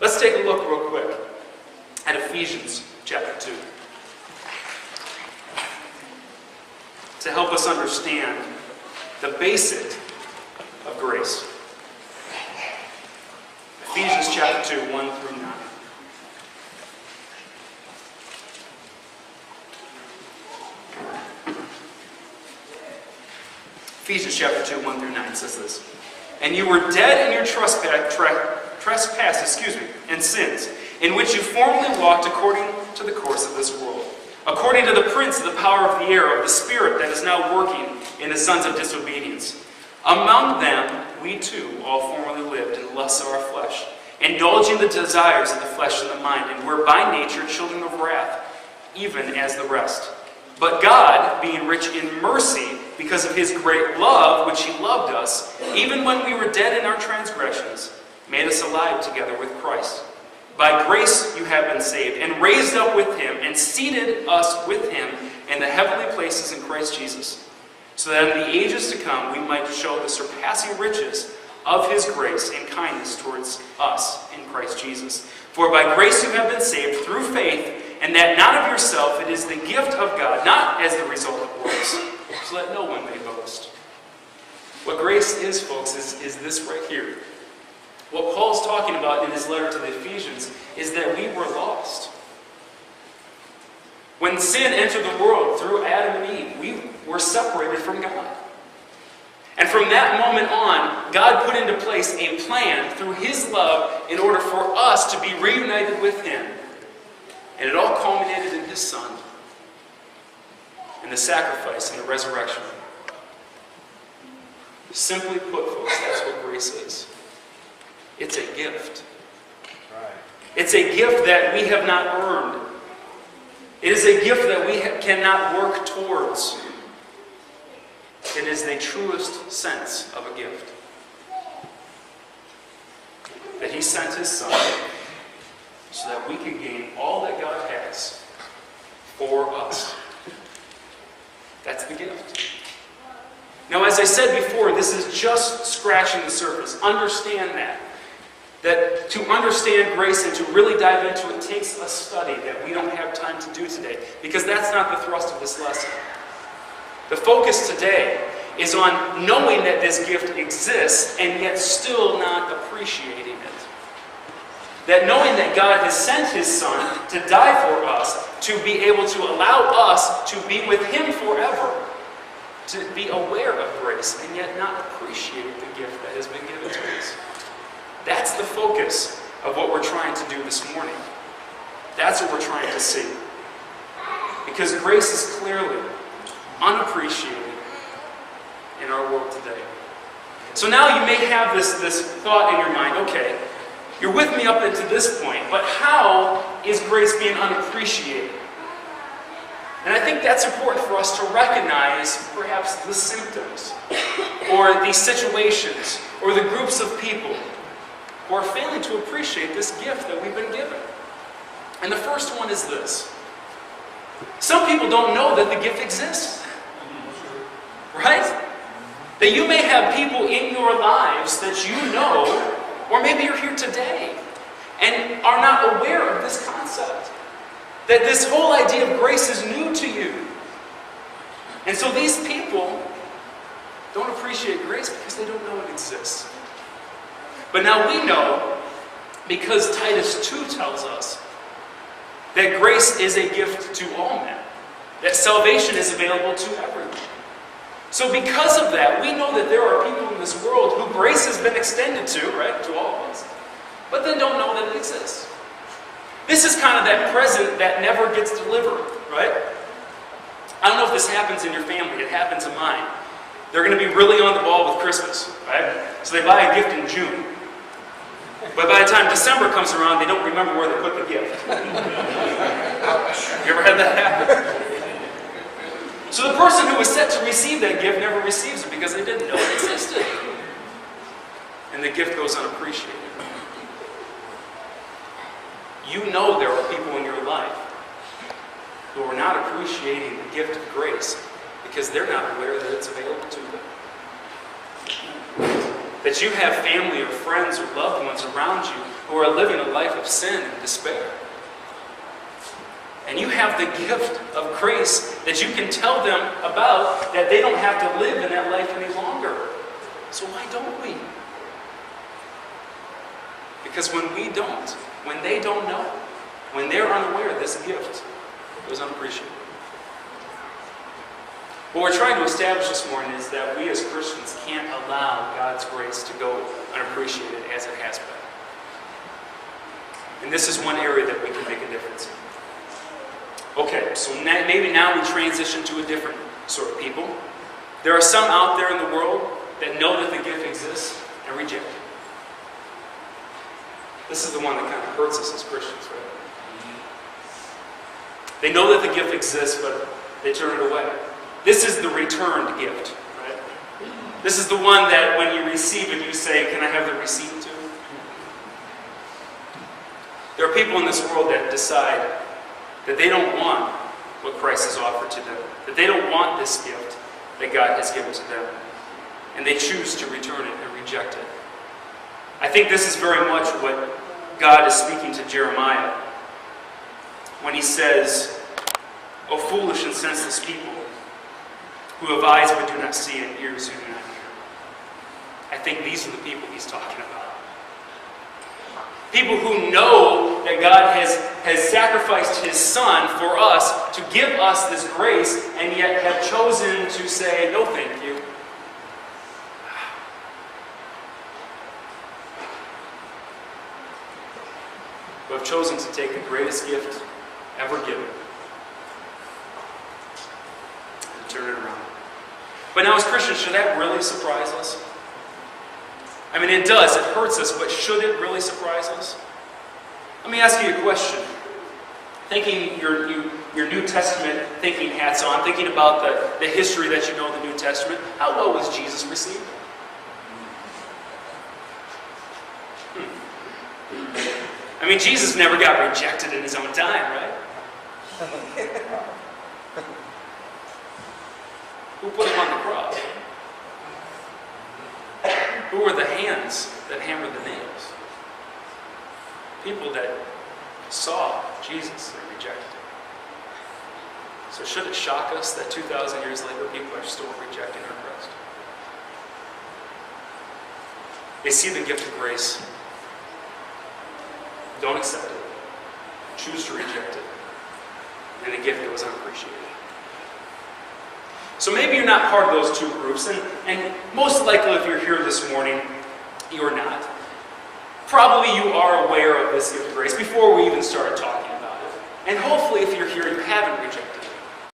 Let's take a look real quick at Ephesians chapter 2 to help us understand the basic of grace. Ephesians chapter 2, 1 through 9. Ephesians chapter 2, 1 through 9 says this. And you were dead in your trespass, and sins, in which you formerly walked according to the course of this world, according to the prince of the power of the air, of the spirit that is now working in the sons of disobedience. Among them we too all formerly lived in the lusts of our flesh, indulging the desires of the flesh and the mind, and were by nature children of wrath, even as the rest. But God, being rich in mercy, because of his great love which he loved us, even when we were dead in our transgressions, made us alive together with Christ. By grace you have been saved, and raised up with him, and seated us with him in the heavenly places in Christ Jesus, so that in the ages to come we might show the surpassing riches of his grace and kindness towards us in Christ Jesus. For by grace you have been saved through faith, and that not of yourself, it is the gift of God, not as the result of works, so that no one may boast. What grace is, folks, is this right here. What Paul's talking about in his letter to the Ephesians is that we were lost. When sin entered the world through Adam and Eve, we were separated from God. And from that moment on, God put into place a plan through his love in order for us to be reunited with him. And it all culminated in his Son, in the sacrifice and the resurrection. Simply put, folks, that's what grace is. It's a gift. Right. It's a gift that we have not earned. It is a gift that we cannot work towards. It is the truest sense of a gift. That he sent his Son so that we could gain all that God has for us. That's the gift. Now, as I said before, this is just scratching the surface. Understand that. That to understand grace and to really dive into it takes a study that we don't have time to do today, because that's not the thrust of this lesson. The focus today is on knowing that this gift exists and yet still not appreciating it. That knowing that God has sent his Son to die for us, to be able to allow us to be with him forever, to be aware of grace and yet not appreciate the gift that has been given to us. That's the focus of what we're trying to do this morning. That's what we're trying to see. Because grace is clearly unappreciated in our world today. So now you may have this thought in your mind, okay, you're with me up into this point, but how is grace being unappreciated? And I think that's important for us to recognize perhaps the symptoms, or the situations, or the groups of people who are failing to appreciate this gift that we've been given. And the first one is this. Some people don't know that the gift exists. Right? That you may have people in your lives that you know, or maybe you're here today, and are not aware of this concept. That this whole idea of grace is new to you. And so these people don't appreciate grace because they don't know it exists. But now we know, because Titus 2 tells us, that grace is a gift to all men. That salvation is available to everyone. So because of that, we know that there are people in this world who grace has been extended to, right, to all of us, but they don't know that it exists. This is kind of that present that never gets delivered, right? I don't know if this happens in your family. It happens in mine. They're going to be really on the ball with Christmas, right? So they buy a gift in June. But by the time December comes around, they don't remember where they put the gift. You ever had that happen? So the person who was set to receive that gift never receives it because they didn't know it existed. And the gift goes unappreciated. You know there are people in your life who are not appreciating the gift of grace because they're not aware that it's available to them. That you have family or friends or loved ones around you who are living a life of sin and despair. And you have the gift of grace that you can tell them about, that they don't have to live in that life any longer. So why don't we? Because when we don't, when they don't know, when they're unaware, this gift goes unappreciated. What we're trying to establish this morning is that we as Christians can't allow God's grace to go unappreciated as it has been. And this is one area that we can make a difference in. Okay, so maybe now we transition to a different sort of people. There are some out there in the world that know that the gift exists and reject it. This is the one that kind of hurts us as Christians, right? They know that the gift exists, but they turn it away. This is the returned gift, right? This is the one that when you receive it, you say, "Can I have the receipt too?" There are people in this world that decide that they don't want what Christ has offered to them, that they don't want this gift that God has given to them, and they choose to return it and reject it. I think this is very much what God is speaking to Jeremiah when he says, "O foolish and senseless people, who have eyes but do not see and ears who do not hear." I think these are the people he's talking about. People who know that God has sacrificed his Son for us to give us this grace, and yet have chosen to say, "No, thank you." Who have chosen to take the greatest gift ever given and turn it around. But now as Christians, should that really surprise us? I mean, it does. It hurts us, but should it really surprise us? Let me ask you a question. Thinking your New Testament thinking hats on, thinking about the history that you know of the New Testament, how well was Jesus received? I mean, Jesus never got rejected in his own time, right? Who put him on the cross? Who were the hands that hammered the nails? People that saw Jesus and rejected him. So should it shock us that 2,000 years later people are still rejecting our Christ? They see the gift of grace, don't accept it, choose to reject it, and the gift goes unappreciated. So maybe you're not part of those two groups, and most likely if you're here this morning, you're not. Probably you are aware of this gift of grace before we even started talking about it. And hopefully if you're here, you haven't rejected it.